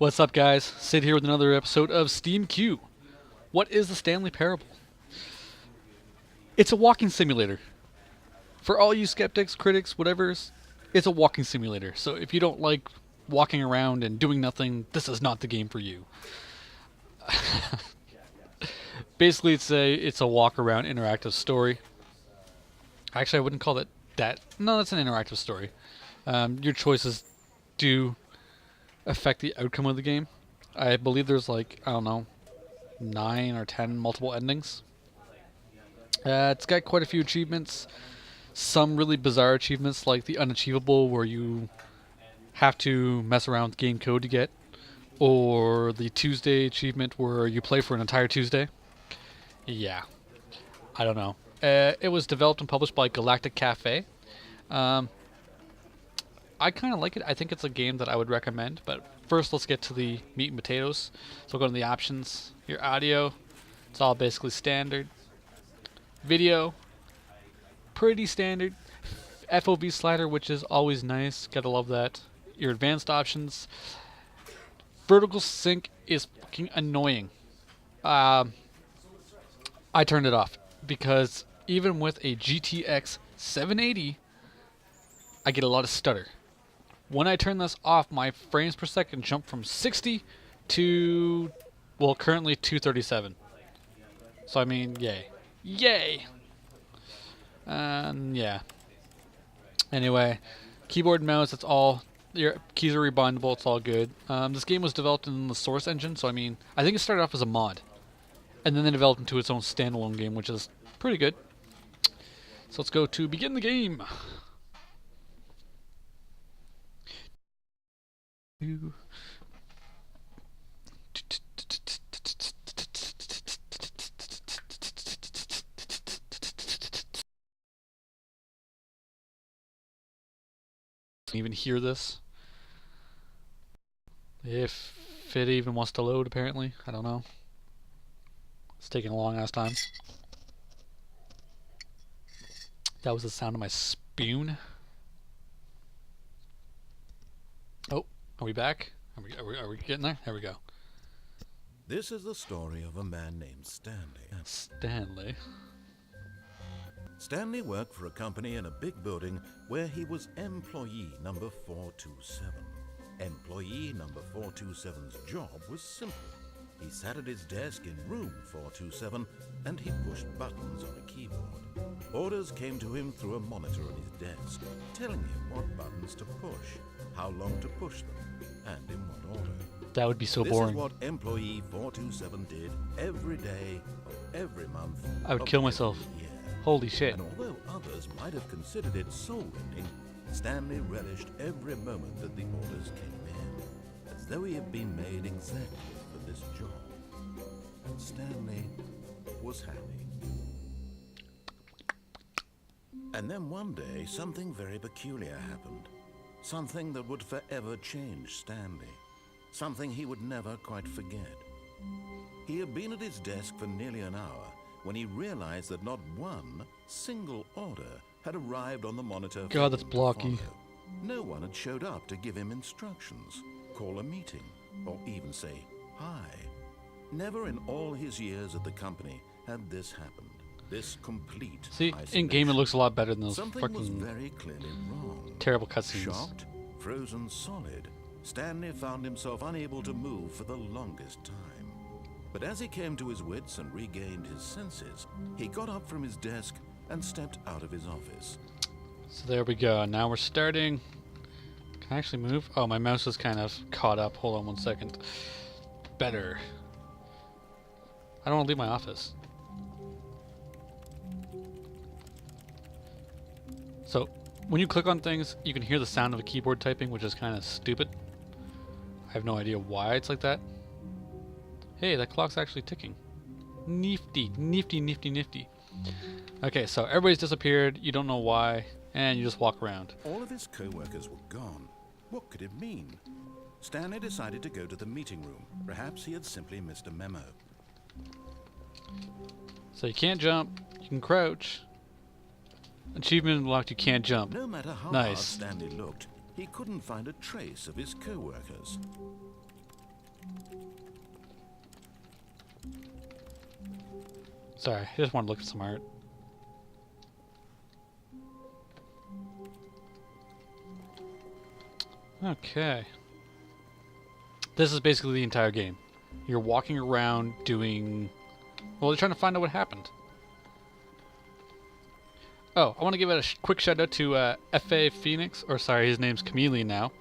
What's up, guys? Sid here with another episode of Steam Q. What is the Stanley Parable? It's a walking simulator. For all you skeptics, critics, whatever's, it's a walking simulator. So if you don't like walking around and doing nothing, this is not the game for you. Basically, it's a walk around interactive story. Actually, I wouldn't call it that. No, that's an interactive story. Your choices do affect the outcome of the game. I believe there's like, I don't know, 9 or 10 multiple endings. It's got quite a few achievements. Some really bizarre achievements like the unachievable where you have to mess around with game code to get. Or the Tuesday achievement where you play for an entire Tuesday. Yeah, I don't know. It was developed and published by Galactic Cafe. I kind of like it. I think it's a game that I would recommend. But first, let's get to the meat and potatoes. So we'll go to the options. Your audio, it's all basically standard. Video, pretty standard. FOV slider, which is always nice. Gotta love that. Your advanced options. Vertical sync is fucking annoying. I turned it off because even with a GTX 780, I get a lot of stutter. When I turn this off, my frames per second jump from 60 to, well, currently 237. So I mean, yay. Yay! Yeah. Anyway, keyboard and mouse, it's all, your keys are rebindable, it's all good. This game was developed in the Source engine, so I mean, I think it started off as a mod. And then they developed into its own standalone game, which is pretty good. So let's go to begin the game. Even hear this? If it even wants to load, apparently. I don't know. It's taking a long ass time. That was the sound of my spoon. Oh, are we back? Are we getting there? There we go. This is the story of a man named Stanley. Stanley. Stanley worked for a company in a big building where he was employee number 427. Employee number 427's job was simple. He sat at his desk in room 427 and he pushed buttons on a keyboard. Orders came to him through a monitor on his desk, telling him what buttons to push, how long to push them, and in what order. That would be so boring. This is what employee 427 did every day of every month. I would kill myself. Holy shit. And although others might have considered it soul-rending, Stanley relished every moment that the orders came in, as though he had been made exactly for this job. And Stanley was happy. And then one day, something very peculiar happened. Something that would forever change Stanley. Something he would never quite forget. He had been at his desk for nearly an hour when he realized that not one single order had arrived on the monitor. God, that's blocky. No one had showed up to give him instructions, call a meeting, or even say hi. Never in all his years at the company had this happened. This complete See, isolation. in game it looks a lot better than those Something was fucking very clearly wrong. terrible cutscenes. Shocked, frozen solid, Stanley found himself unable to move for the longest time. But as he came to his wits and regained his senses, he got up from his desk and stepped out of his office. So there we go. Now we're starting. Can I actually move? Oh, my mouse is kind of caught up. Hold on one second. Better. I don't want to leave my office. So, when you click on things, you can hear the sound of a keyboard typing, which is kind of stupid. I have no idea why it's like that. Hey, that clock's actually ticking. Nifty, nifty, nifty, nifty. Okay, so everybody's disappeared. You don't know why, and you just walk around. All of his co-workers were gone. What could it mean? Stanley decided to go to the meeting room. Perhaps he had simply missed a memo. So you can't jump. You can crouch. Achievement unlocked, you can't jump. No matter how hard Nice. Stanley looked, he couldn't find a trace of his co-workers. Sorry, I just wanted to look at some art. Okay. This is basically the entire game. You're walking around doing... Well, you're trying to find out what happened. Oh, I want to give a quick shout out to F.A. Phoenix, or sorry, his name's Chameleon now.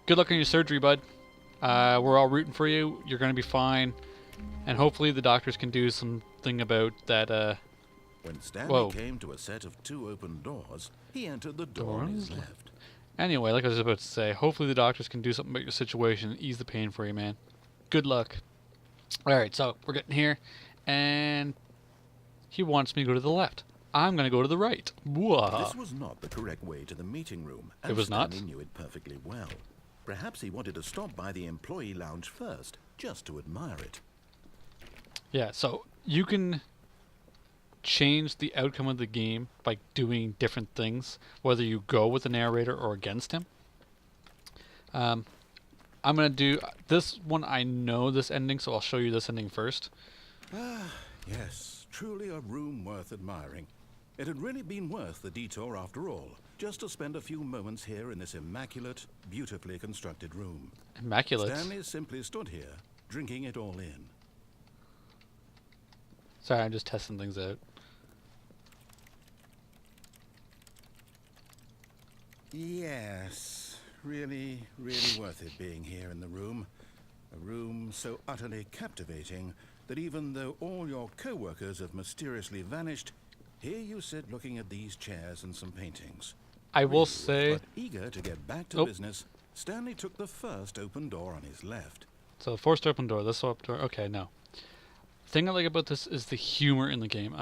Good luck on your surgery, bud. We're all rooting for you. You're going to be fine. And hopefully the doctors can do something about that, When Stanley came to a set of 2 open doors, he entered the door on his left. Anyway, like I was about to say, hopefully the doctors can do something about your situation and ease the pain for you, man. Good luck. Alright, so we're getting here, and he wants me to go to the left. I'm going to go to the right. Whoa. This was not the correct way to the meeting room, and It was not? Stanley knew it perfectly well. Perhaps he wanted to stop by the employee lounge first, just to admire it. Yeah, so you can change the outcome of the game by doing different things, whether you go with the narrator or against him. I'm going to do this one. I know this ending, so I'll show you this ending first. Ah, yes, truly a room worth admiring. It had really been worth the detour after all, just to spend a few moments here in this immaculate, beautifully constructed room. Immaculate. Stanley simply stood here, drinking it all in. Sorry, I'm just testing things out. Yes, really, really worth it being here in the room. A room so utterly captivating that even though all your co-workers have mysteriously vanished, here you sit looking at these chairs and some paintings. I will say... But eager to get back to business, Stanley took the first open door on his left. So the forced open door, this open door, okay, no. The thing I like about this is the humor in the game.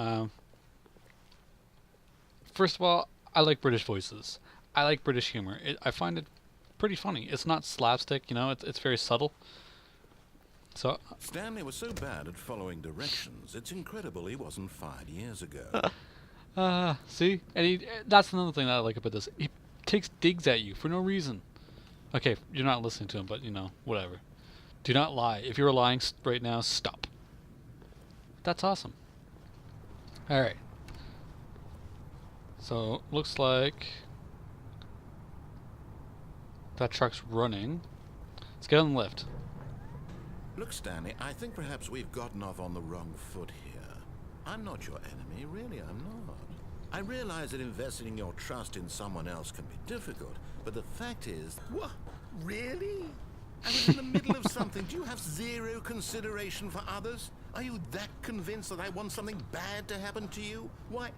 First of all, I like British voices. I like British humor. I find it pretty funny. It's not slapstick, you know, it's very subtle. So Stanley was so bad at following directions, it's incredible he wasn't fired years ago. see? And that's another thing that I like about this. He takes digs at you for no reason. Okay, you're not listening to him, but, you know, whatever. Do not lie. If you're lying right now, stop. That's awesome. Alright. So, looks like that truck's running. Let's get on the lift. Look, Stanley, I think perhaps we've gotten off on the wrong foot here. I'm not your enemy, really, I'm not. I realize that investing your trust in someone else can be difficult, but the fact is... What? Really? I was in the middle of something. Do you have zero consideration for others? Are you that convinced that I want something bad to happen to you? Why,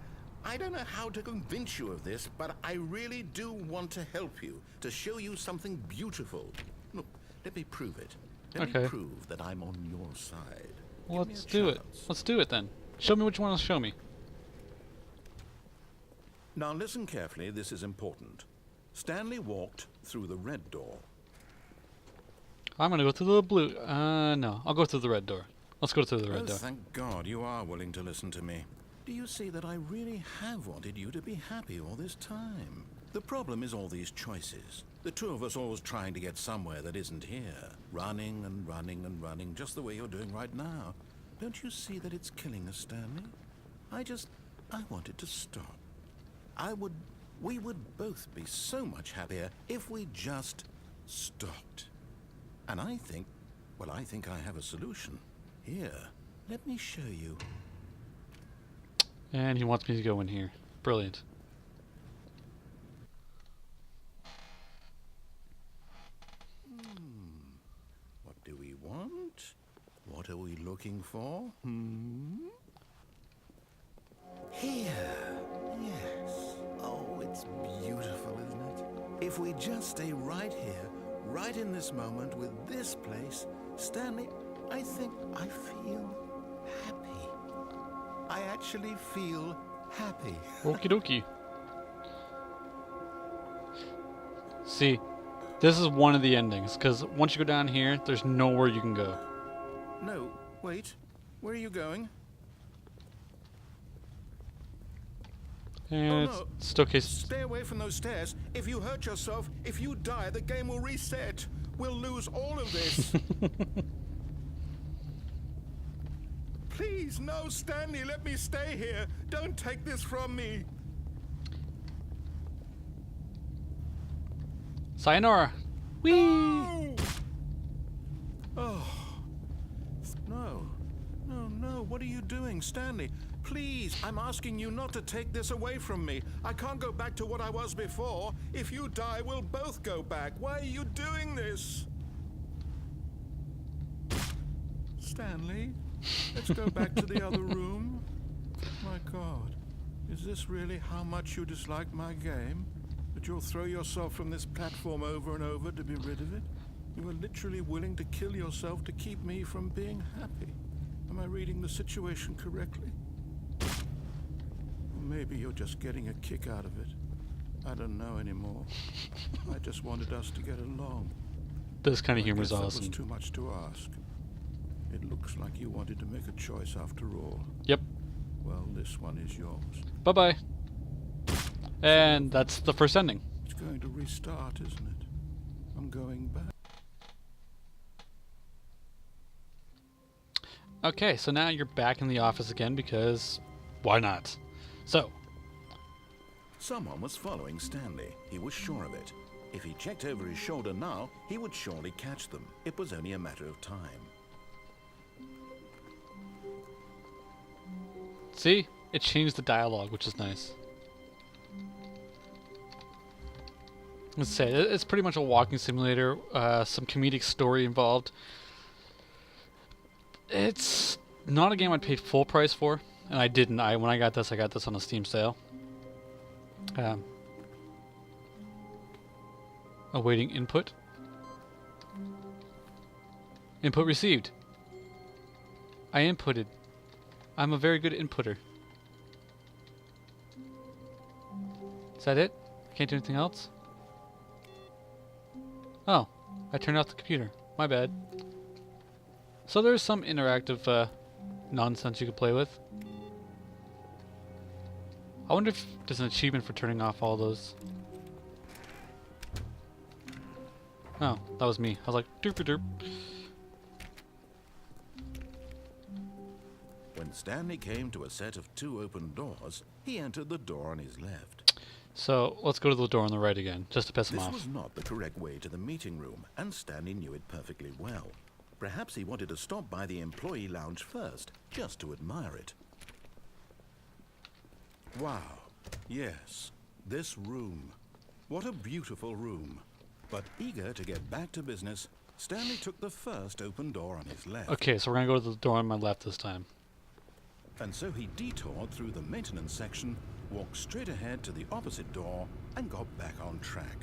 I don't know how to convince you of this, but I really do want to help you, to show you something beautiful. Look, let me prove it. Let me prove that I'm on your side. Well, let's do it. Let's do it then. Show me what you want to show me. Now listen carefully, this is important. Stanley walked through the red door. I'm going to go through the blue. No. I'll go through the red door. Let's go through the red door. Thank God you are willing to listen to me. Do you see that I really have wanted you to be happy all this time? The problem is all these choices. The two of us always trying to get somewhere that isn't here. Running and running and running, just the way you're doing right now. Don't you see that it's killing us, Stanley? I wanted to stop. We would both be so much happier if we just stopped. And I think I have a solution. Here, let me show you. And he wants me to go in here. Brilliant. What do we want? What are we looking for? Here. Yes. Oh, it's beautiful, isn't it? If we just stay right here, right in this moment with this place, Stanley, I think I feel happy. I actually feel happy. Okie dokie. See, this is one of the endings, because once you go down here, there's nowhere you can go. No, wait. Where are you going? And no. it's still case. Stay away from those stairs. If you hurt yourself, if you die, the game will reset. We'll lose all of this. Please, no, Stanley, let me stay here. Don't take this from me. Sayonara. Whee! No! Oh. No. No, no. What are you doing, Stanley? Please, I'm asking you not to take this away from me. I can't go back to what I was before. If you die, we'll both go back. Why are you doing this? Stanley, let's go back to the other room. My God, is this really how much you dislike my game? That you'll throw yourself from this platform over and over to be rid of it? You are literally willing to kill yourself to keep me from being happy. Am I reading the situation correctly? Or maybe you're just getting a kick out of it. I don't know anymore. I just wanted us to get along. This kind of humor is That awesome. was too much to ask. It looks like you wanted to make a choice after all. Yep. Well, this one is yours. Bye-bye. And that's the first ending. It's going to restart, isn't it? I'm going back. Okay, so now you're back in the office again because why not? So, Someone was following Stanley. He was sure of it. If he checked over his shoulder now, he would surely catch them. It was only a matter of time. see? It changed the dialogue, which is nice. Let's say it's pretty much a walking simulator, some comedic story involved. It's not a game I'd paid full price for, and I didn't. When I got this on a Steam sale. Awaiting input. Input received. I inputted. I'm a very good inputter. Is that it? Can't do anything else? Oh, I turned off the computer. My bad. So there's some interactive nonsense you could play with. I wonder if there's an achievement for turning off all those. Oh, that was me. I was like, derp. When Stanley came to a set of 2 open doors, he entered the door on his left. So let's go to the door on the right again, just to piss him This off. was not the correct way to the meeting room, and Stanley knew it perfectly well. Perhaps he wanted to stop by the employee lounge first, just to admire it. Wow. Yes, this room. What a beautiful room. But eager to get back to business, Stanley took the first open door on his left. Okay, so we're gonna go to the door on my left this time. And so he detoured through the maintenance section, walked straight ahead to the opposite door, and got back on track.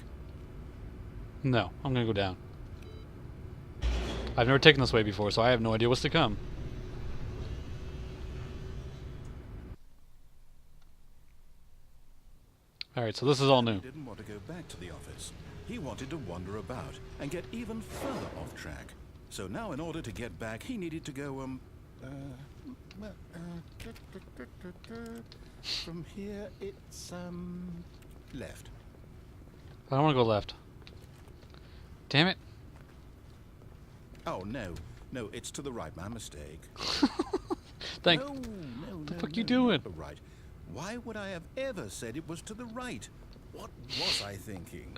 No, I'm gonna go down. I've never taken this way before, so I have no idea what's to come. Alright, so this is all new. He didn't want to go back to the office. He wanted to wander about and get even further off track. So now in order to get back, he needed to go, from here it's, left. I don't want to go left. Damn it. Oh, no, it's to the right, my mistake. Thank. No, The no, fuck you no, doing? not the right. Why would I have ever said it was to the right? What was I thinking?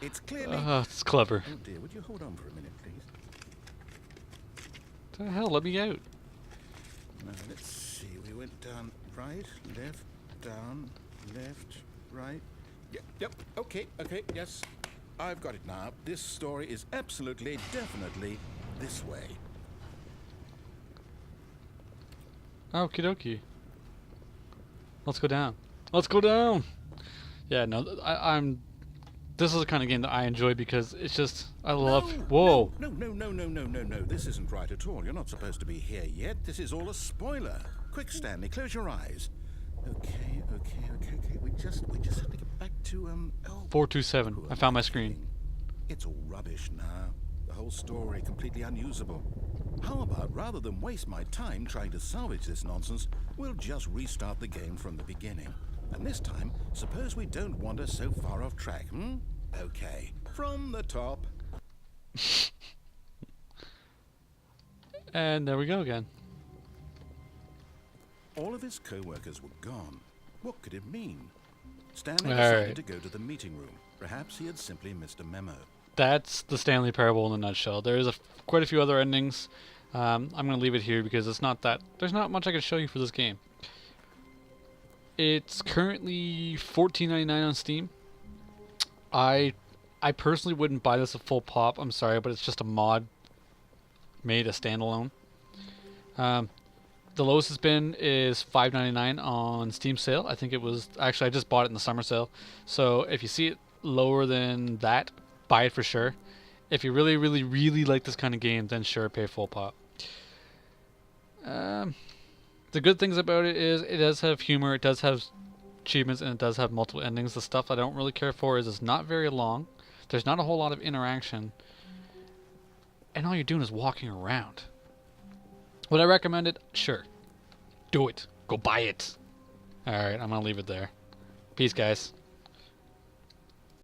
It's clearly... It's clever. Oh dear, would you hold on for a minute, please? What the hell? Let me out. Now, let's see. We went down right, left, down, left, right. Yep, okay, yes. I've got it now. This story is absolutely, definitely this way. Okie dokie. Let's go down. Let's go down! Yeah, no, I'm... This is the kind of game that I enjoy because it's just... I love... Whoa! No. This isn't right at all. You're not supposed to be here yet. This is all a spoiler. Quick, Stanley, close your eyes. Okay. We just have to get back to, 427. I found my screen. It's all rubbish now. The whole story completely unusable. How about, rather than waste my time trying to salvage this nonsense, we'll just restart the game from the beginning. And this time, suppose we don't wander so far off track, Okay. From the top. And there we go again. All of his co-workers were gone. What could it mean? Stanley All decided right. to go to the meeting room. Perhaps he had simply missed a memo. That's the Stanley Parable in a nutshell. There's quite a few other endings. I'm going to leave it here because it's not that. There's not much I can show you for this game. It's currently $14.99 on Steam. I personally wouldn't buy this a full pop. I'm sorry, but it's just a mod made a standalone. The lowest it's been is $5.99 on Steam sale. I think it was actually I just bought it in the summer sale. So if you see it lower than that, buy it for sure. If you really, really, really like this kind of game, then sure, pay full pop. The good things about it is it does have humor, it does have achievements, and it does have multiple endings. The stuff I don't really care for is it's not very long. There's not a whole lot of interaction. And all you're doing is walking around. Would I recommend it? Sure. Do it. Go buy it. Alright, I'm going to leave it there. Peace, guys.